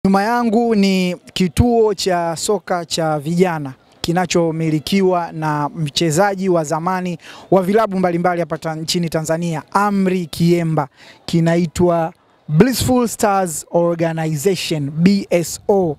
Nyuma yangu ni kituo cha soka cha vijana kinachomilikiwa na mchezaji wa zamani wa vilabu mbalimbali hapa nchini Tanzania, Amri Kiemba. Kinaitwa Blissful Stars Organization, BSO.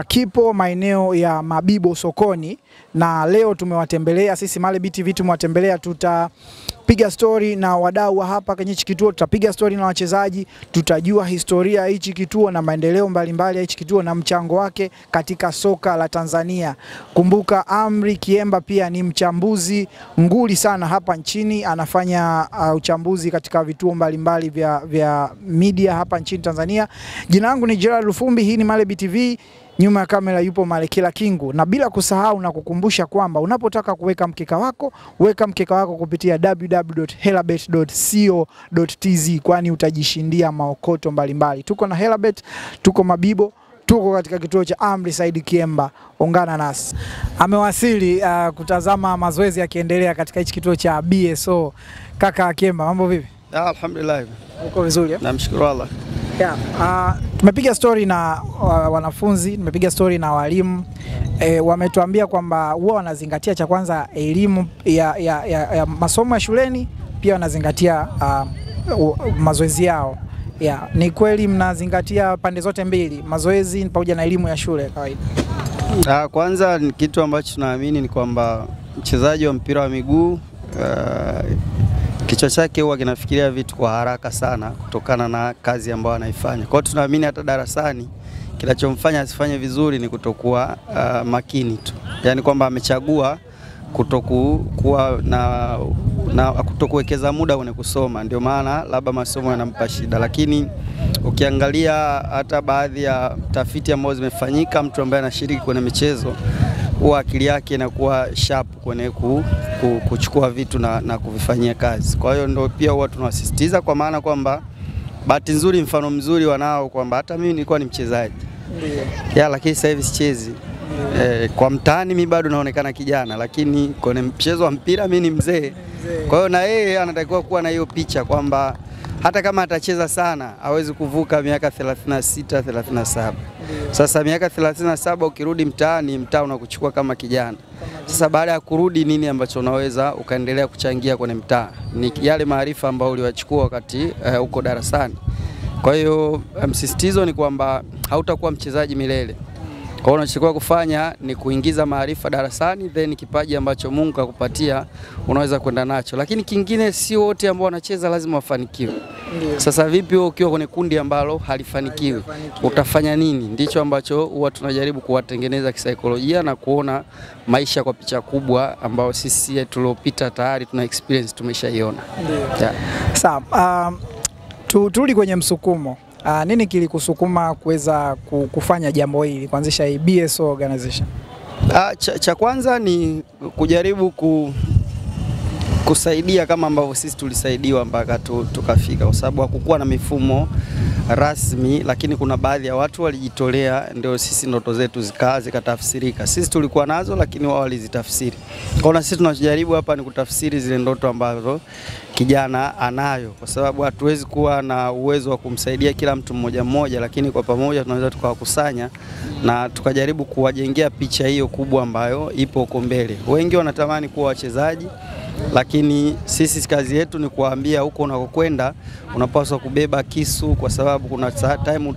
Kipo maeneo ya Mabibo sokoni, na leo tumewatembelea sisi Male TV, tumewatembelea. Tutapiga story na wadau wa hapa kwenye hichi kituo, tutapiga story na wachezaji, tutajua historia ya hichi kituo na maendeleo mbalimbali ya hichi kituo na mchango wake katika soka la Tanzania. Kumbuka Amri Kiemba pia ni mchambuzi nguli sana hapa nchini, anafanya uchambuzi katika vituo mbalimbali vya media hapa nchini Tanzania. Jina langu ni Gerald Lufumbi, hii ni Male TV. Nyuma ya kamera yupo Malekela Kingu, na bila kusahau na kukumbusha kwamba unapotaka kuweka mkeka wako, weka mkeka wako kupitia www.helabet.co.tz, kwani utajishindia maokoto mbalimbali. Tuko na Helabet, tuko Mabibo, tuko katika kituo cha Amri Said Kiemba. Ungana nasi. Amewasili kutazama mazoezi yakiendelea katika hichi kituo cha BSO. Kaka Kiemba, mambo vipi? Alhamdulillah. Uko vizuri? Namshukuru Allah. Tumepiga story na wanafunzi, tumepiga story na walimu. Wametuambia kwamba huwa wanazingatia cha kwanza elimu ya masomo ya shuleni, pia wanazingatia mazoezi yao. Ni kweli mnazingatia pande zote mbili, mazoezi pamoja na elimu ya shule kawaida? Kwanza ni kitu ambacho tunaamini ni kwamba mchezaji wa mpira wa miguu kichwa chake huwa kinafikiria vitu kwa haraka sana kutokana na kazi ambayo anaifanya. Kwa hiyo tunaamini hata darasani kinachomfanya asifanye vizuri ni kutokuwa makini tu. Yaani kwamba amechagua kutokuwekeza muda kwenye kusoma, ndio maana labda masomo yanampa shida. Lakini ukiangalia hata baadhi ya tafiti ambazo zimefanyika, mtu ambaye anashiriki kwenye michezo huwa akili yake inakuwa sharp kwenye kuchukua vitu na kuvifanyia kazi. Kwa hiyo ndio pia huwa tunawasisitiza, kwa maana kwamba bahati nzuri mfano mzuri wanao kwamba hata mimi nilikuwa ni mchezaji. Lakini sasa hivi sichezi. Kwa mtaani mimi bado naonekana kijana, lakini kwenye mchezo wa mpira mimi ni mzee. Kwa hiyo na yeye anatakiwa kuwa na hiyo picha kwamba hata kama atacheza sana hawezi kuvuka miaka 36, 37. Sasa miaka 37 ukirudi mtaani, mtaa unakuchukua kama kijana. Sasa baada ya kurudi, nini ambacho unaweza ukaendelea kuchangia kwenye mtaa? Ni yale maarifa ambayo uliwachukua wakati uko darasani. Kwa hiyo msisitizo ni kwamba hautakuwa mchezaji milele. Kwa hiyo unachotakiwa kufanya ni kuingiza maarifa darasani, then kipaji ambacho Mungu akakupatia unaweza kwenda nacho. Lakini kingine, si wote ambao wanacheza lazima wafanikiwe. Sasa vipi wewe ukiwa kwenye kundi ambalo halifanikiwi, utafanya nini? Ndicho ambacho huwa tunajaribu kuwatengeneza kisaikolojia na kuona maisha kwa picha kubwa ambao sisi tuliopita tayari tuna experience, tumeshaiona. Sawa, turudi kwenye msukumo. Nini kilikusukuma kuweza kufanya jambo hili, kuanzisha hii BSO organization? Cha kwanza ni kujaribu kusaidia kama ambavyo sisi tulisaidiwa mpaka tukafika, kwa sababu hakukuwa na mifumo rasmi, lakini kuna baadhi ya watu walijitolea, ndio sisi ndoto zetu zikatafsirika. Sisi tulikuwa nazo lakini wao walizitafsiri. Kwa hiyo sisi tunajaribu hapa ni kutafsiri zile ndoto ambazo kijana anayo, kwa sababu hatuwezi kuwa na uwezo wa kumsaidia kila mtu mmoja mmoja, lakini kwa pamoja tunaweza tukawakusanya na tukajaribu kuwajengea picha hiyo kubwa ambayo ipo huko mbele. Wengi wanatamani kuwa wachezaji, lakini sisi kazi yetu ni kuambia huko unakokwenda unapaswa kubeba kisu, kwa sababu kuna time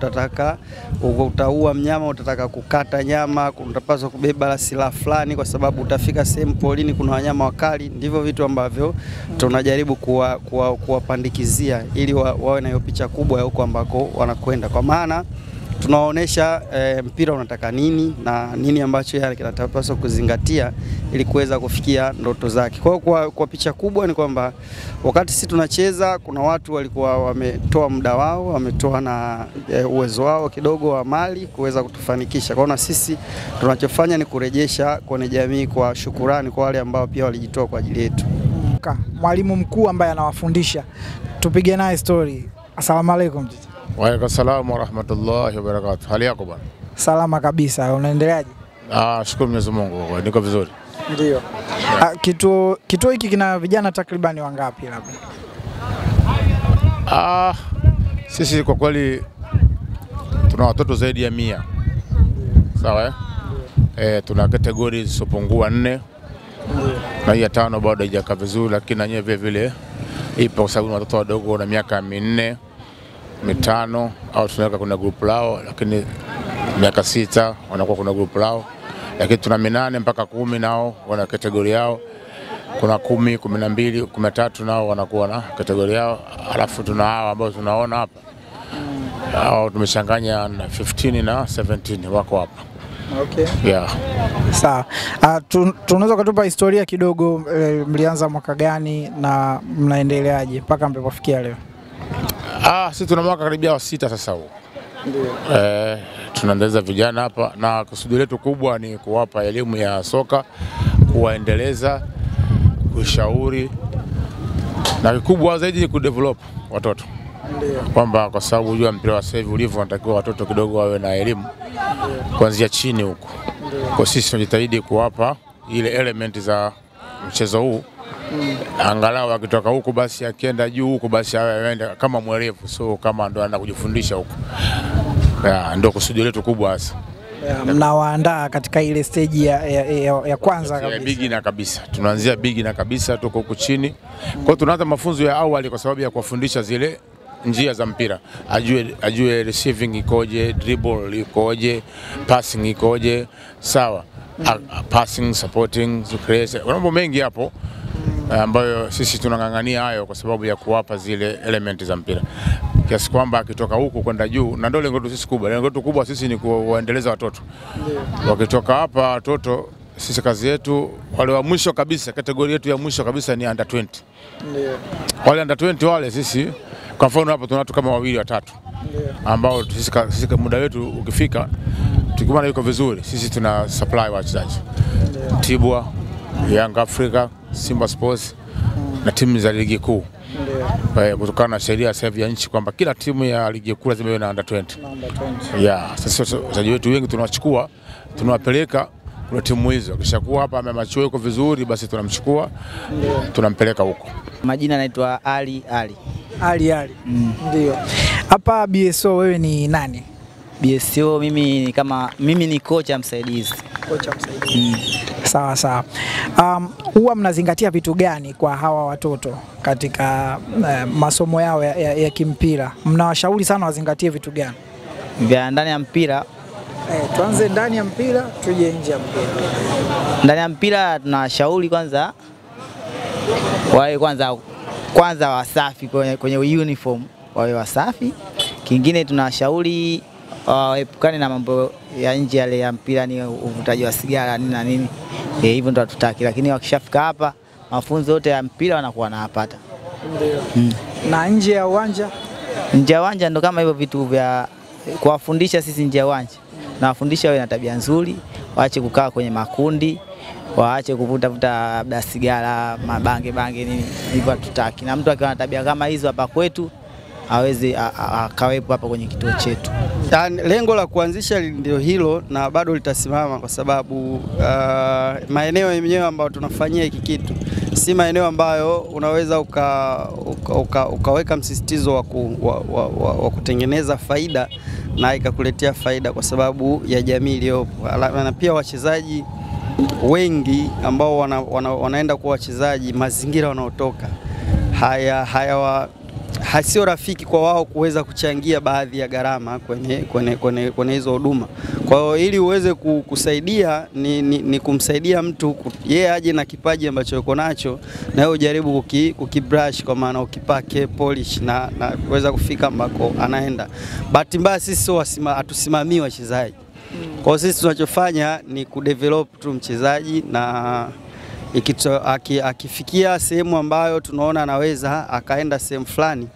utaua mnyama, utataka kukata nyama, unapaswa kubeba silaha fulani kwa sababu utafika sehemu polini kuna wanyama wakali. Ndivyo vitu ambavyo tunajaribu kuwapandikizia ili wawe na hiyo picha kubwa ya huko ambako wanakwenda, kwa maana tunaonesha mpira unataka nini na nini ambacho yeye kinatapaswa kuzingatia ili kuweza kufikia ndoto zake. Kwa picha kubwa ni kwamba wakati sisi tunacheza kuna watu walikuwa wametoa muda wao, wametoa na uwezo wao kidogo wa mali kuweza kutufanikisha. Kwa hiyo sisi tunachofanya ni kurejesha kwenye jamii kwa shukrani kwa wale ambao pia walijitoa kwa ajili yetu. Mwalimu mkuu ambaye anawafundisha, tupige naye story. Asalamu alaykum. Wa alaykum salaam wa rahmatullahi wa barakatuh. Hali yako bwana? Salama kabisa. Unaendeleaje? Shukuru Mwenyezi Mungu, niko vizuri. Ndio. Kituo hiki kina vijana takribani wangapi labda? Sisi kwa kweli tuna watoto zaidi ya 100. Sawa tuna categories zisizopungua 4. Na hii ya 5 bado haijakaa vizuri, lakini na nyewe vile vile ipo kwa sababu watoto wadogo na miaka 4, 5 au tunaweka kuna group lao, lakini miaka 6 wanakuwa kuna group lao. Lakini tuna 8 mpaka 10 nao wana kategori yao. Kuna 10, 12, 13 nao wanakuwa na kategori yao. Alafu tuna hao ambao tunaona hapa. Hao tumechanganya na 15 na 17 wako hapa. Okay. Yeah. Sawa. Tunaweza kutupa historia kidogo, mlianza mwaka gani na mnaendeleaje mpaka mlipofikia leo? Sisi tuna mwaka karibia wa 6 sasa huu. Ndio. Tunaendeleza vijana hapa na kusudi letu kubwa ni kuwapa elimu ya soka, kuwaendeleza, kushauri na kikubwa zaidi ni kudevelop watoto. Ndio. Kwamba kwa sababu unajua mpira wa sasa hivi ulivyo, unatakiwa watoto kidogo wawe na elimu kuanzia chini huko. Kwa sisi tunajitahidi kuwapa ile element za mchezo huu. Angalau akitoka huko basi akienda juu huko basi aende kama mwerevu, so kama ndo anaenda kujifundisha huko. Ndio kusudi letu kubwa hasa. Mnawaandaa katika ile stage ya kwanza kabisa. Beginner kabisa. Tunaanzia beginner kabisa, tuko huko chini. Kwa hiyo tunaanza mafunzo ya awali kwa sababu ya kuwafundisha zile njia za mpira. Ajue receiving ikoje, dribble ikoje, passing ikoje, sawa. Passing, supporting, create. Mambo mengi hapo ambayo sisi tunang'ang'ania hayo kwa sababu ya kuwapa zile elementi za mpira. Kiasi kwamba akitoka huku kwenda juu, na ndio lengo letu sisi kubwa. Lengo letu kubwa sisi ni kuwaendeleza watoto. Wakitoka hapa watoto, sisi kazi yetu wale wa mwisho kabisa, kategori yetu ya mwisho kabisa ni under 20. Ndio. Wale under 20 wale sisi kwa mfano hapa tuna watu kama 2 3. Ndio. Ambao sisi muda wetu ukifika tukiona yuko vizuri, sisi tuna supply wachezaji. Tibwa, Young Africa, Simba Sports na timu za ligi kuu. Ndio. Kutokana na sheria sasa ya nchi kwamba kila timu ya ligi kuu lazima iwe na under 20. Sasa wachezaji wetu wengi tunawachukua, tunawapeleka kwa timu hizo. Kishakuwa hapa amemachuo yuko vizuri basi tunamchukua, tunampeleka huko. Majina naitwa Ali. Ndio. Hapa BSO wewe ni nani? BSO mimi ni kocha msaidizi. Kocha msaidizi. Sawa. Huwa mnazingatia vitu gani kwa hawa watoto katika masomo yao ya kimpira? Mnawashauri sana wazingatie vitu gani? Vya ndani ya mpira. Tuanze ndani ya mpira, tuje nje ya mpira. Ndani ya mpira tunashauri kwanza wawe kwanza wasafi kwenye uniform, wawe wasafi. Kingine tunashauri waepukane na mambo ya nje yale ya mpira, ni uvutaji wa sigara nini na nini. Hivyo ndo tutaki, lakini wakishafika hapa mafunzo yote ya mpira wanakuwa wanapata. Ndio. Na nje ya uwanja? Nje ya uwanja ndo kama hivyo vitu vya kuwafundisha sisi nje ya uwanja. Na wafundisha wawe na tabia nzuri, waache kukaa kwenye makundi, waache kuvuta labda sigara, mabange nini, hivyo tutaki. Na mtu akiwa na tabia kama hizo hapa kwetu hawezi akawepo hapa kwenye kituo chetu. Lengo la kuanzisha ndio hilo na bado litasimama kwa sababu maeneo yenyewe ambayo tunafanyia hiki kitu si maeneo ambayo unaweza ukaweka msisitizo wa kutengeneza faida na ikakuletea faida kwa sababu ya jamii iliyopo. Na pia wachezaji wengi ambao wanaenda kuwa wachezaji, mazingira wanaotoka sio rafiki kwa wao kuweza kuchangia baadhi ya gharama kwenye hizo huduma. Kwa hiyo ili uweze kusaidia ni kumsaidia mtu yeye aje na kipaji ambacho yuko nacho na yeye ujaribu kukibrush, kwa maana ukipake polish na kuweza kufika ambako anaenda. Bahati mbaya sisi hatusimamii wachezaji. Kwa hiyo sisi tunachofanya ni kudevelop tu mchezaji, na akifikia sehemu ambayo tunaona anaweza akaenda sehemu fulani,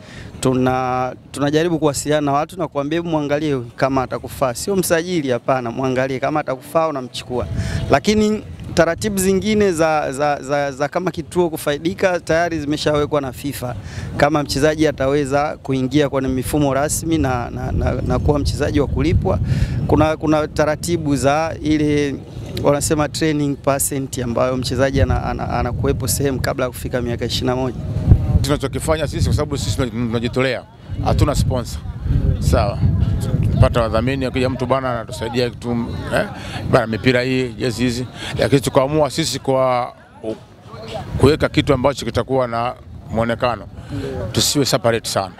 tunajaribu kuwasiliana na watu na kuambia muangalie kama atakufaa. Sio msajili, hapana, muangalie kama atakufaa unamchukua. Lakini taratibu zingine za kama kituo kufaidika tayari zimeshawekwa na FIFA. Kama mchezaji ataweza kuingia kwenye mifumo rasmi na kuwa mchezaji wa kulipwa, kuna taratibu za ile wanasema training percent ambayo mchezaji anakuepo sehemu kabla ya kufika miaka 21. Tunachokifanya sisi kwa sababu sisi tunajitolea, hatuna sponsor. Sawa. pata wadhamini, akija mtu bwana anatusaidia kitu bwana mipira hii, jezi hizi, lakini tukaamua sisi kwa kuweka kitu ambacho kitakuwa na muonekano, tusiwe separate sana,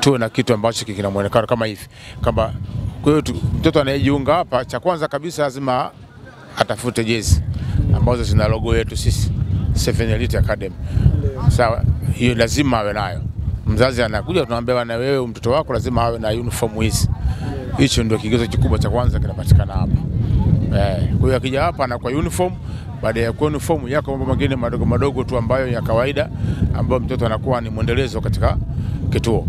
tuwe na kitu ambacho kina muonekano kama hivi. Kama kwa hiyo mtoto anayejiunga hapa, cha kwanza kabisa lazima atafute jezi ambazo zina logo yetu sisi Seven Elite Academy. Sawa, hiyo lazima awe nayo. Mzazi anakuja tunamwambia na wewe mtoto wako lazima awe na uniform hizi. Hicho ndio kigezo kikubwa cha kwanza kinapatikana hapa. Kwa hiyo akija hapa anakuwa uniform, baada ya kuwa uniform yako mambo mengine madogo madogo tu ambayo ya kawaida ambayo mtoto anakuwa ni mwendelezo katika kituo.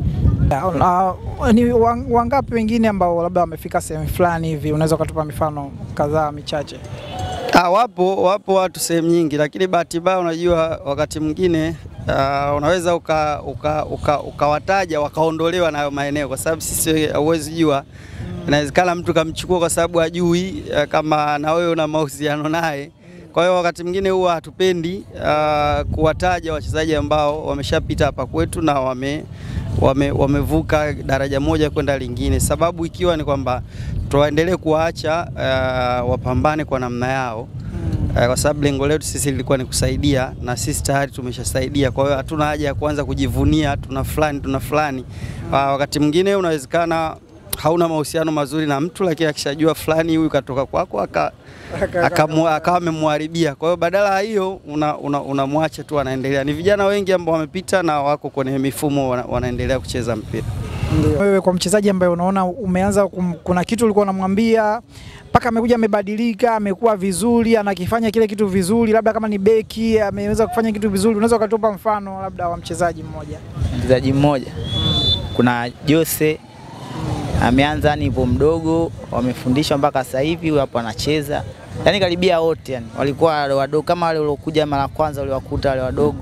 Ni wangapi wengine ambao labda wamefika sehemu fulani hivi, unaweza kutupa mifano kadhaa michache? Wapo watu sehemu nyingi, lakini bahati mbaya unajua wakati mwingine unaweza ukawataja wakaondolewa na maeneo, kwa sababu sisi hauwezi jua, inawezekana mtu kamchukua kwa sababu hajui kama na wewe una mahusiano naye. Kwa hiyo wakati mwingine huwa hatupendi kuwataja wachezaji ambao wameshapita hapa kwetu na wamevuka daraja moja kwenda lingine, sababu ikiwa ni kwamba tuendelee kuwaacha wapambane kwa namna yao, kwa sababu lengo letu sisi lilikuwa ni kusaidia, na sisi tayari tumeshasaidia. Kwa hiyo hatuna haja ya kuanza kujivunia tuna fulani. Wakati mwingine unawezekana hauna mahusiano mazuri na mtu, lakini akishajua fulani huyu katoka kwako akawa amemharibia. Kwa hiyo badala ya hiyo unamwacha tu anaendelea. Ni vijana wengi ambao wamepita na wako kwenye mifumo wanaendelea kucheza mpira. Wewe kwa mchezaji ambaye unaona umeanza kuna kitu ulikuwa unamwambia mpaka amekuja amebadilika, amekuwa vizuri, anakifanya kile kitu vizuri, labda kama ni beki ameweza kufanya kitu vizuri, unaweza kutupa mfano labda wa mchezaji mmoja? Mchezaji mmoja kuna Jose, ameanza nipo mdogo, wamefundishwa mpaka sasa hivi hapo anacheza. Yaani karibia wote yani walikuwa wadogo, kama wale waliokuja mara kwanza waliwakuta wale wadogo.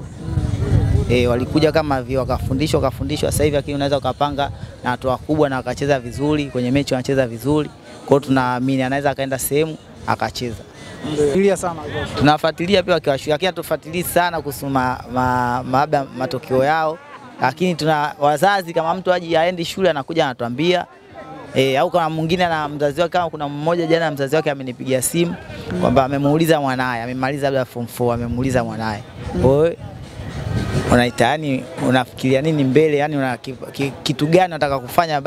Walikuja kama vile wakafundishwa sasa hivi, lakini unaweza ukapanga na watu wakubwa na wakacheza vizuri, kwenye mechi wanacheza vizuri. Kwa hiyo tunaamini anaweza akaenda sehemu akacheza. Ndio sana. Tunafuatilia pia wakiwashiriki, tufuatilie sana kuhusu matokeo yao. Lakini tuna wazazi, kama mtu aje aende shule anakuja anatuambia, au kama mwingine na mzazi wake, kama kuna mmoja jana mzazi wake amenipigia simu kwamba amemuuliza mwanae, amemaliza labda form 4, amemuuliza mwanae, wewe unaitani unafikiria nini mbele, yani una kitu gani unataka kufanya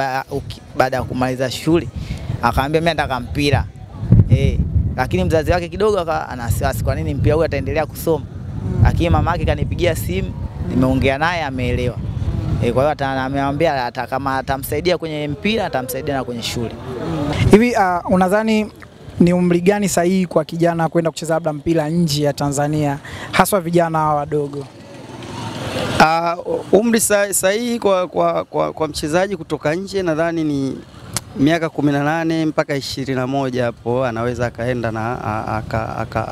baada ya kumaliza shule? Akaambia mimi nataka mpira. Lakini mzazi wake kidogo anasiwasi, kwa nini mpira huyu ataendelea kusoma? Lakini mama yake kanipigia simu, nimeongea naye ameelewa. Kwa hiyo amemwambia kama atamsaidia kwenye mpira atamsaidia na kwenye shule. Hivi unadhani ni umri gani sahihi kwa kijana kwenda kucheza labda mpira nje ya Tanzania, haswa vijana wadogo? Umri sahihi kwa mchezaji kutoka nje nadhani ni miaka 18 mpaka 21, hapo anaweza akaenda na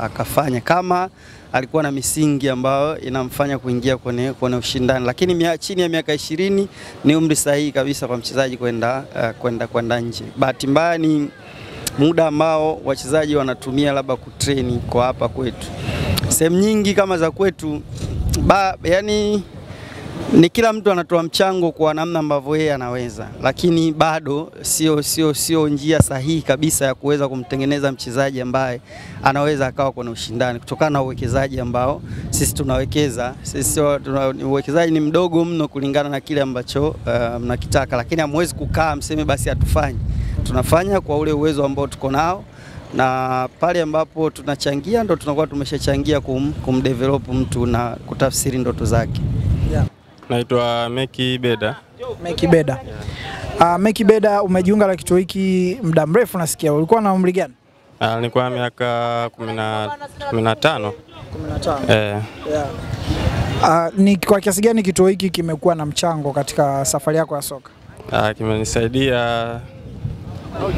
akafanya kama alikuwa na misingi ambayo inamfanya kuingia kwenye ushindani. Lakini chini ya miaka 20 ni umri sahihi kabisa kwa mchezaji kwenda nje. Bahati mbaya ni muda ambao wachezaji wanatumia labda kutrain kwa hapa kwetu. Sehemu nyingi kama za kwetu yani ni kila mtu anatoa mchango kwa namna ambavyo yeye anaweza, lakini bado sio njia sahihi kabisa ya kuweza kumtengeneza mchezaji ambaye anaweza akawa kwenye ushindani, kutokana na uwekezaji ambao sisi tunawekeza. Sisi uwekezaji ni mdogo mno kulingana na kile ambacho mnakitaka, lakini hamwezi kukaa mseme basi hatufanyi. Tunafanya kwa ule uwezo ambao tuko nao, na pale ambapo tunachangia ndo tunakuwa tumeshachangia kumdevelop mtu na kutafsiri ndoto zake. Naitwa Meki Beda. Meki Beda. Meki Beda, umejiunga na kituo hiki muda mrefu nasikia. Ulikuwa na umri gani? Nilikuwa miaka 15. 15. Ni kwa kiasi gani kituo hiki kimekuwa na mchango katika safari yako ya soka?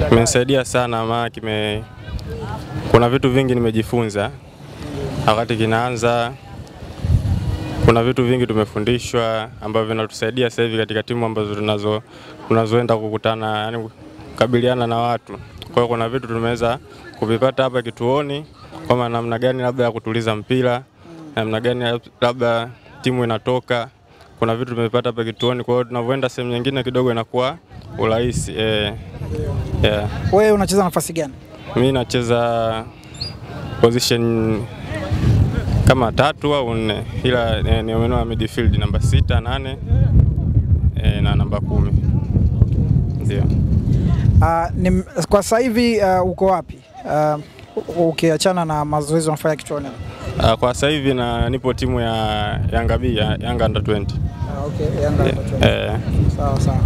Kimenisaidia sana, maana kuna vitu vingi nimejifunza wakati kinaanza. Kuna vitu vingi tumefundishwa ambavyo vinatusaidia sasa hivi katika timu ambazo tunazoenda kukutana, yani kukabiliana na watu. Kwa hiyo kuna vitu tumeweza kuvipata hapa kituoni, kama namna gani labda ya kutuliza mpira, namna gani labda timu inatoka. kuna vitu tumepata hapa kituoni, kwa hiyo tunavyoenda sehemu nyingine kidogo inakuwa urahisi. Yeah. Wewe unacheza nafasi gani? Mimi nacheza position kama 3 au 4, ila ni maeneo ya midfield namba 6, 8 na namba 10. Ndio. Kwa sasa hivi uko wapi? Ukiachana na mazoezi unafanya kituoni? Kwa sasa hivi nipo timu ya Yanga B, Yanga Under 20. Okay, Yanga Under 20. Sawa sawa.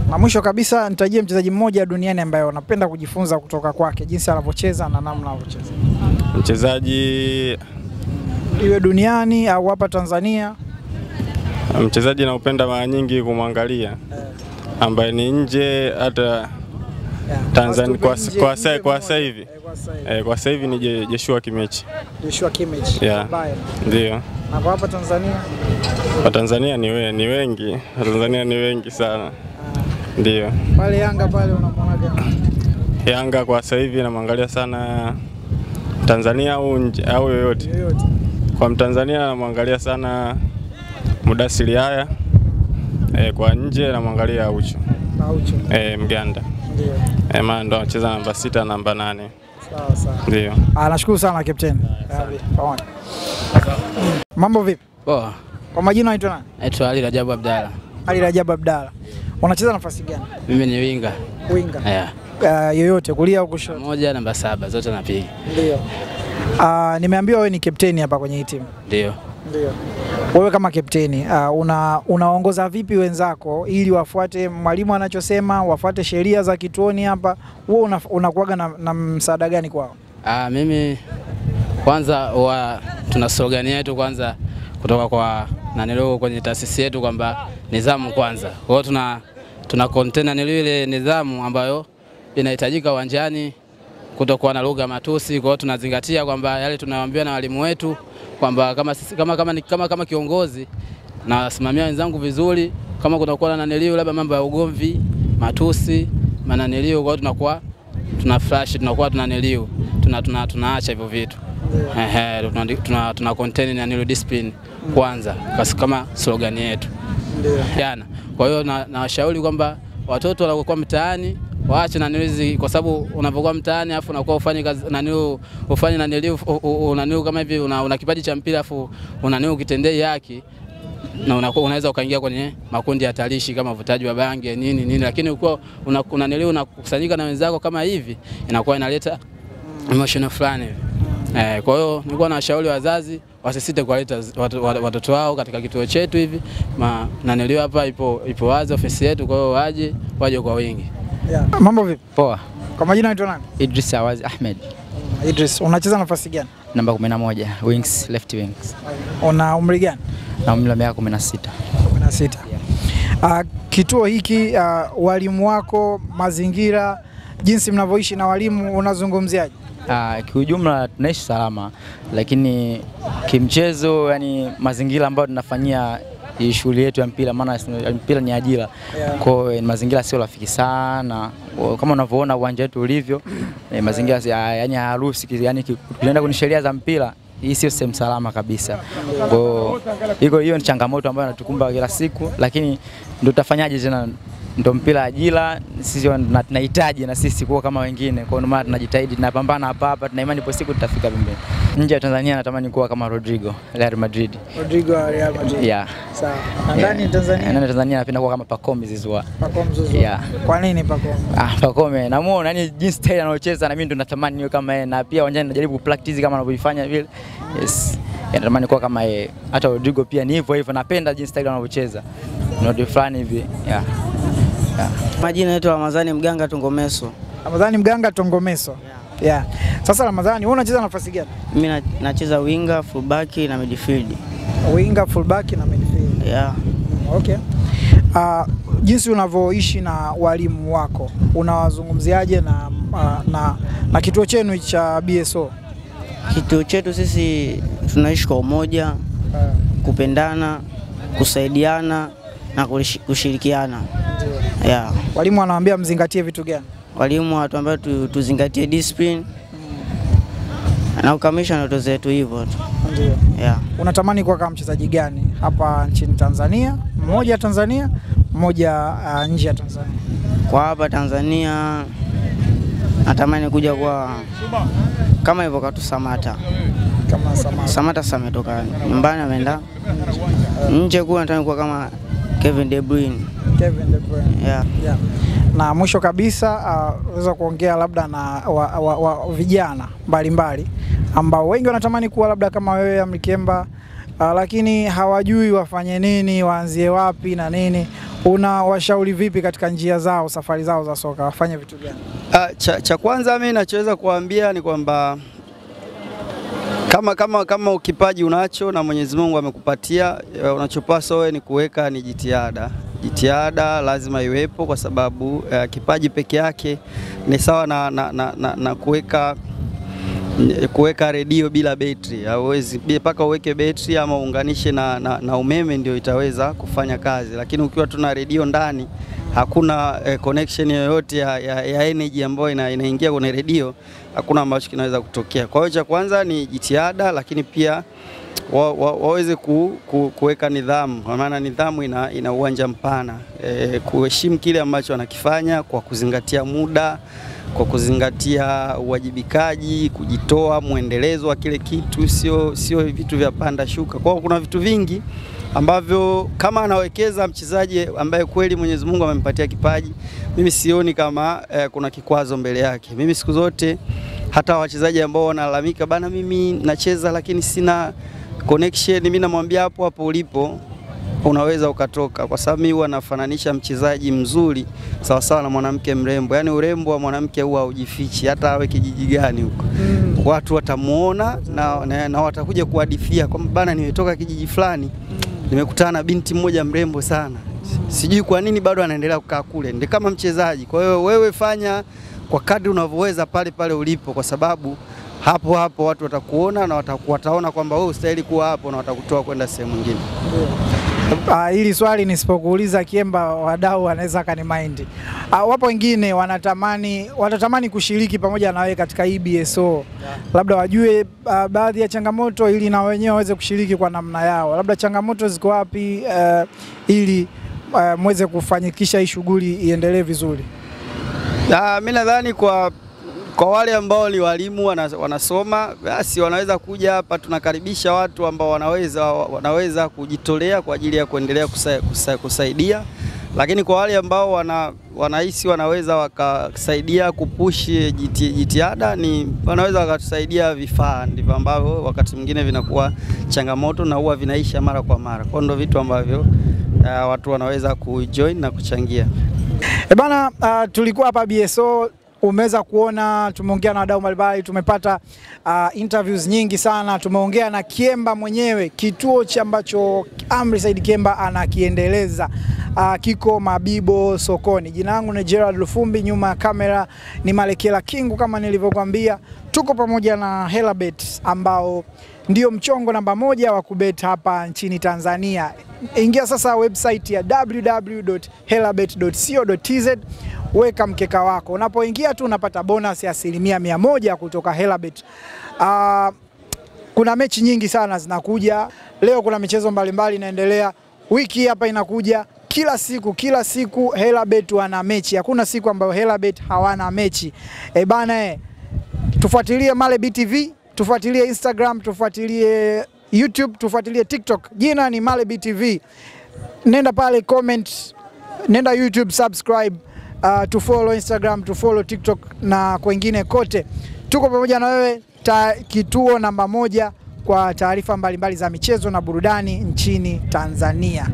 Na mwisho kabisa nitajie mchezaji mmoja duniani ambaye unapenda kujifunza kutoka kwake, jinsi anavyocheza na namna anavyocheza. Mchezaji iwe duniani au hapa Tanzania? Mchezaji naupenda mara nyingi kumwangalia ambaye ni nje hata Tanzania kwa sasa hivi. Kwa sasa hivi ni Joshua Kimechi. Joshua Kimechi. Yeah. Ndio. Na kwa hapa Tanzania? Kwa Tanzania ni wengi. Tanzania ni wengi sana. Ndio. Pale Yanga pale unamwona gani? Yanga kwa sasa hivi namwangalia sana Tanzania au yoyote. Kwa Mtanzania namwangalia sana Mudasiri Haya. Kwa nje namwangalia Aucho. Mganda. Ndio. Maana ndo anacheza namba 6 namba 8. Sawa sawa. Ndio. Nashukuru sana captain. Pamoja. Mambo vipi? Poa. Kwa majina unaitwa nani? Naitwa Ali Rajabu Abdalla. Ali Rajabu Abdalla. Unacheza nafasi gani? Mimi ni winga. Winga. Yeah. Yoyote kulia au kushoto? Moja namba 7 zote napiga. Ndio. Nimeambiwa wewe ni captain hapa kwenye hii timu. Ndio. Ndio. Wewe kama captain unaongoza vipi wenzako ili wafuate mwalimu anachosema, wafuate sheria za kituoni hapa? Wewe unakuaga na msaada gani kwao? Mimi kwanza tuna slogan yetu kwanza kutoka kwa nanilo kwenye taasisi yetu kwamba nidhamu kwanza. Kwa hiyo tuna container ile nidhamu ambayo inahitajika uwanjani, kutokuwa na lugha matusi. Kwa hiyo tunazingatia kwamba yale tunayoambiwa na walimu wetu kwamba kama kiongozi na wasimamia wenzangu vizuri, kama kunakuwa na nanilio labda mambo ya ugomvi, matusi, mananilio, kwa hiyo tunakuwa tunakuwa tunanilio, tunaacha hivyo vitu. Tuna contain nanilio discipline kwanza kama slogan yetu. Ndio. Kwa hiyo na washauri kwamba watoto wanapokuwa mtaani waache nanilizi, kwa sababu unapokuwa mtaani afu unakuwa ufanye kazi nanilio kama hivi una kipaji cha mpira afu unanilio ukitendea haki na unaweza ukaingia kwenye makundi hatarishi kama uvutaji wa bangi nini, lakini ukiwa unanilio unakusanyika na wenzako kama hivi inakuwa inaleta emotional fulani hivi. Kwa hiyo nilikuwa na washauri wazazi wasisite kuleta watoto wao katika kituo chetu hivi. Nanilio hapa ipo wazi ofisi yetu, kwa hiyo waje kwa wingi. Yeah. Mambo vipi? Poa. Kwa majina unaitwa nani? Idris Awazi Ahmed. Idris, unacheza nafasi gani? Namba 11, wings, left wings. Una umri gani? Na umri wa miaka 16. 16. Kituo hiki walimu wako, mazingira, jinsi mnavyoishi na walimu unazungumziaje? Kiujumla tunaishi salama, lakini kimchezo yani mazingira ambayo tunafanyia shughuli yetu ya mpira, maana mpira ni ajira. Kwa hiyo mazingira sio rafiki sana. Kama unavyoona uwanja wetu ulivyo, mazingira yani haruhusi, yani tunaenda kwenye sheria za mpira, hii sio sehemu salama kabisa. Kwa hiyo ni changamoto ambayo inatukumba kila siku, lakini ndio tutafanyaje tena, ndio mpira ajira, sisi tunahitaji na sisi kuwa kama wengine. Kwa hiyo maana tunajitahidi, tunapambana hapa, tuna imani ipo siku tutafika pembeni. Nje ya Tanzania natamani kuwa kama Rodrigo, Real Madrid. Rodrigo Real Madrid. Yeah. Sawa. Ndani Tanzania? Ndani Tanzania napenda kuwa kama Pacome Zouzoua. Pacome Zouzoua. Yeah. Kwa nini Pacome? Pacome namuona yani jinsi style anaocheza na mimi ndo natamani niwe kama yeye, na pia uwanjani najaribu practice kama anavyofanya vile. Yes. Natamani kuwa kama yeye. Hata Rodrigo pia ni hivyo, napenda jinsi style anavyocheza. Ndio fulani hivi. Yeah. Majina yetu Ramadhani Mganga Tongomeso. Ramadhani Mganga Tongomeso. Yeah. Sasa Ramadhani, wewe unacheza nafasi gani? Mimi nacheza winga, fullback na midfield. Winga, fullback na midfield. Yeah. Okay. Jinsi unavyoishi na walimu wako, unawazungumziaje na kituo chenu cha BSO? Kituo chetu sisi tunaishi kwa umoja, kupendana, kusaidiana na kushirikiana. Yeah. Walimu wanawaambia mzingatie vitu gani? Walimu wanatuambia tuzingatie discipline na kukamilisha ndoto zetu hivyo tu. Ndio. Yeah. Unatamani kuwa kama mchezaji gani hapa nchini Tanzania mmoja Tanzania, mmoja nje ya Tanzania? Kwa hapa Tanzania natamani kuja kwa kama hivyo katu Samata. Kama Samata. Samata sasa ametoka nyumbani ameenda nje kwa nataka kuwa kama Kevin De Bruyne. Kevin De Bruyne. Yeah. Yeah. Na mwisho kabisa unaweza kuongea labda na vijana mbalimbali ambao wengi wanatamani kuwa labda kama wewe Amri Kemba, lakini hawajui wafanye nini, waanzie wapi na nini. Unawashauri vipi katika njia zao, safari zao za soka, wafanye vitu gani? Cha kwanza mimi nachoweza kuambia ni kwamba kama ukipaji unacho na Mwenyezi Mungu amekupatia, unachopaswa wewe ni kuweka ni jitihada. Jitihada lazima iwepo kwa sababu kipaji peke yake ni sawa na kuweka redio bila betri. Hauwezi mpaka uweke betri ama uunganishe na umeme ndio itaweza kufanya kazi, lakini ukiwa tuna redio ndani hakuna connection yoyote ya energy ambayo inaingia kwenye redio, hakuna ambacho kinaweza kutokea. Kwa hiyo cha kwanza ni jitihada, lakini pia waweze kuweka nidhamu, kwa maana nidhamu ina uwanja mpana, kuheshimu kile ambacho wanakifanya kwa kuzingatia muda, kwa kuzingatia uwajibikaji, kujitoa, muendelezo wa kile kitu, sio vitu vya panda shuka. Kwa hiyo kuna vitu vingi ambavyo kama anawekeza mchezaji ambaye kweli Mwenyezi Mungu amempatia kipaji, mimi sioni kama kuna kikwazo mbele yake. Mimi siku zote hata wachezaji ambao wanalalamika bana mimi nacheza lakini sina connection, mimi namwambia hapo ulipo unaweza ukatoka, kwa sababu mimi huwa nafananisha mchezaji mzuri sawa sawa na mwanamke mrembo. Yaani urembo wa mwanamke huwa haujifichi hata awe kijiji gani huko. Watu watamuona na watakuja kuhadithia kwamba bana nimetoka kijiji fulani, nimekutana na binti mmoja mrembo sana. Sijui kwa nini bado anaendelea kukaa kule. Ndio kama mchezaji. Kwa hiyo wewe fanya kwa kadri unavyoweza pale ulipo, kwa sababu hapo watu watakuona na wataona kwamba wewe ustahili kuwa hapo na watakutoa kwenda sehemu nyingine. Hili swali nisipokuuliza Kiemba, wadau wanaweza kanimind. Wapo wengine wanatamani kushiriki pamoja na wewe katika EBSO. Labda wajue baadhi ya changamoto ili na wenyewe waweze kushiriki kwa namna yao. Labda changamoto ziko wapi ili muweze kufanikisha hii shughuli iendelee vizuri? Mimi nadhani kwa wale ambao ni walimu wanasoma, basi wanaweza kuja hapa. Tunakaribisha watu ambao wanaweza kujitolea kwa ajili ya kuendelea kusaidia. Lakini kwa wale ambao wanahisi wanaweza wakasaidia kupushi jitihada, ni wanaweza wakatusaidia vifaa, ndivyo ambavyo wakati mwingine vinakuwa changamoto na huwa vinaisha mara kwa mara. Kwa ndio vitu ambavyo watu wanaweza kujoin na kuchangia. Bana, tulikuwa hapa BSO. Umeweza kuona tumeongea na wadau mbalimbali, tumepata interviews nyingi sana, tumeongea na Kiemba mwenyewe, kituo ambacho Amri Said Kiemba anakiendeleza, kiko Mabibo sokoni. Jina langu ni Gerald Lufumbi, nyuma ya kamera ni Malekela Kingu kama nilivyokuambia. Tuko pamoja na Helabet ambao ndio mchongo namba 1 wa kubet hapa nchini Tanzania. Ingia sasa website ya www.helabet.co.tz, weka mkeka wako. Unapoingia tu unapata bonus ya 100% kutoka Helabet. Kuna mechi nyingi sana zinakuja. Leo kuna michezo mbalimbali inaendelea. Wiki hapa inakuja. Kila siku Helabet wana mechi. Hakuna siku ambayo Helabet hawana mechi. Bana, tufuatilie Male TV, tufuatilie Instagram, tufuatilie YouTube, tufuatilie TikTok. Jina ni Male TV. Nenda pale comment, nenda YouTube subscribe, to follow Instagram, to follow TikTok na kwengine kote. Tuko pamoja na wewe, kituo namba 1 kwa taarifa mbalimbali za michezo na burudani nchini Tanzania.